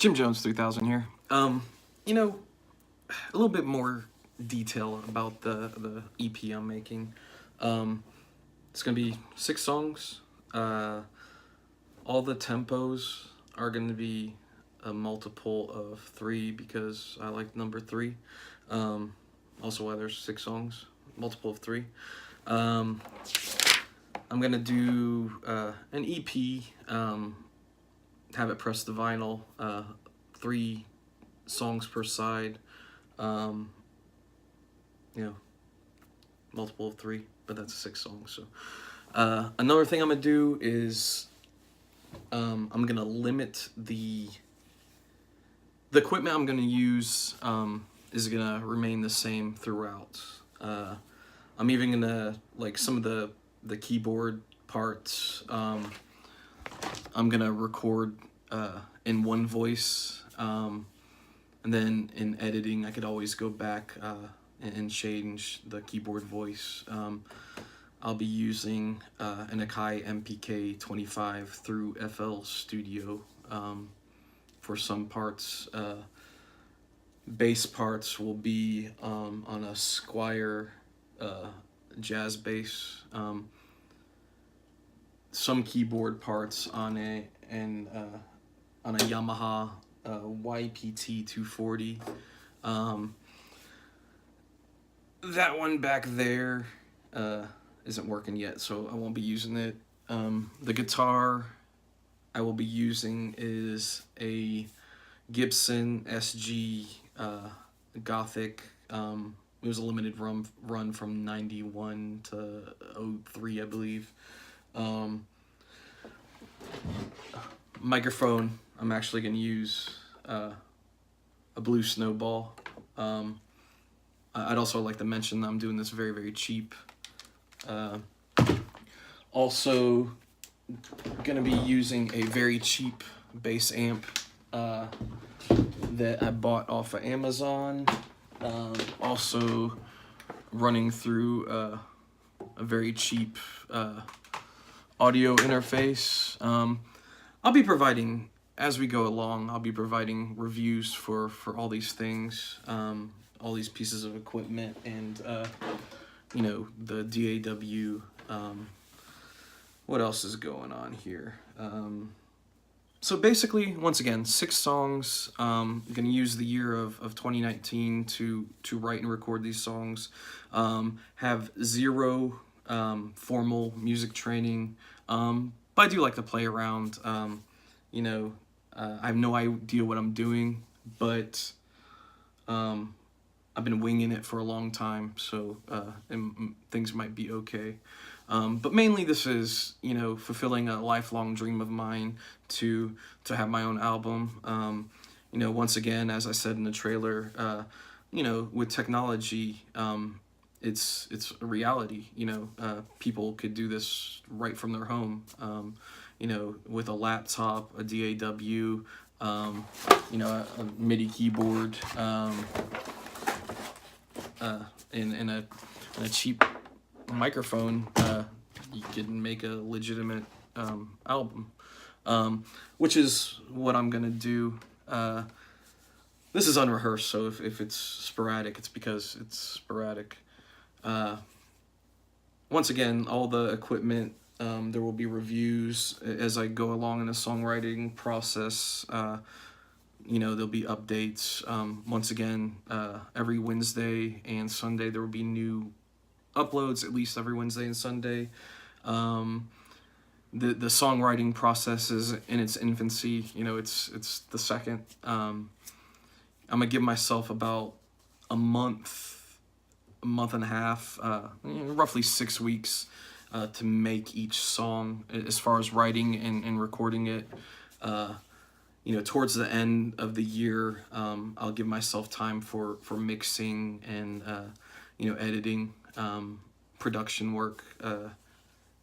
Jim Jones 3000 here. You know, a little bit more detail about the EP I'm making. It's gonna be 6 songs. All the tempos are gonna be a multiple of 3 because I like number 3. Also, why there's 6 songs, multiple of 3. I'm gonna do an EP. Have it press the vinyl. 3 songs per side. Multiple of 3, but that's 6 songs. So another thing I'm gonna do is I'm gonna limit the equipment I'm gonna use. Is gonna remain the same throughout. I'm even gonna, like, some of the keyboard parts, I'm gonna record in one voice, and then in editing I could always go back and change the keyboard voice. I'll be using an Akai MPK 25 through FL Studio for some parts. Bass parts will be on a Squire jazz bass. Some keyboard parts on a Yamaha YPT 240. That one back there isn't working yet, so I won't be using it. The guitar I will be using is a Gibson SG Gothic. It was a limited run from 91 to 03, I believe. Microphone, I'm actually going to use a Blue Snowball. I'd also like to mention that I'm doing this very, very cheap. Also going to be using a very cheap bass amp that I bought off of Amazon. Also running through a very cheap audio interface. I'll be providing, as we go along, I'll be providing reviews for all these things, all these pieces of equipment, and the DAW. What else is going on here? So basically, once again, 6 songs. I'm going to use the year of 2019 to write and record these songs. Have 0 formal music training, but I do like to play around. I have no idea what I'm doing, but I've been winging it for a long time, so and things might be okay. But mainly this is, fulfilling a lifelong dream of mine to have my own album. Once again, as I said in the trailer, with technology, it's a reality. People could do this right from their home, with a laptop, a DAW, a MIDI keyboard, and a cheap microphone. You can make a legitimate album, which is what I'm gonna do. This is unrehearsed, so if it's sporadic, it's because it's sporadic. Once again, all the equipment, there will be reviews as I go along in the songwriting process. There'll be updates. Once again, every Wednesday and Sunday there will be new uploads, at least every Wednesday and Sunday. The songwriting process is in its infancy. It's the second. I'm gonna give myself about a month and a half, roughly 6 weeks, to make each song as far as writing and recording it. Towards the end of the year, I'll give myself time for mixing and editing, production work,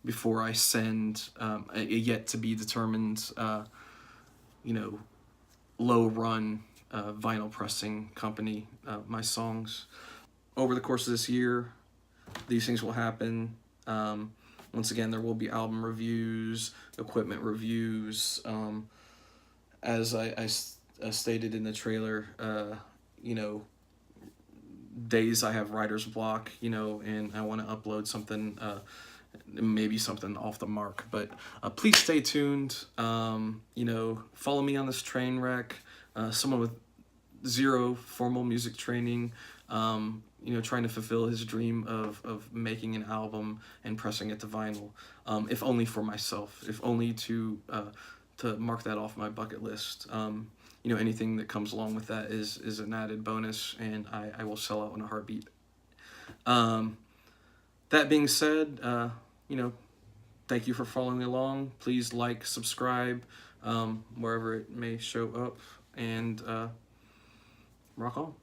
before I send a yet to be determined low run vinyl pressing company my songs. Over the course of this year, these things will happen. Once again, there will be album reviews, equipment reviews. As stated in the trailer, you know, days I have writer's block, you know, and I want to upload something, maybe something off the mark. But please stay tuned. You know, follow me on this train wreck. Someone with zero formal music training, you know, trying to fulfill his dream of making an album and pressing it to vinyl, if only for myself, if only to mark that off my bucket list. You know, anything that comes along with that is an added bonus, and I will sell out in a heartbeat. That being said, you know, thank you for following along. Please like, subscribe, wherever it may show up, and rock on.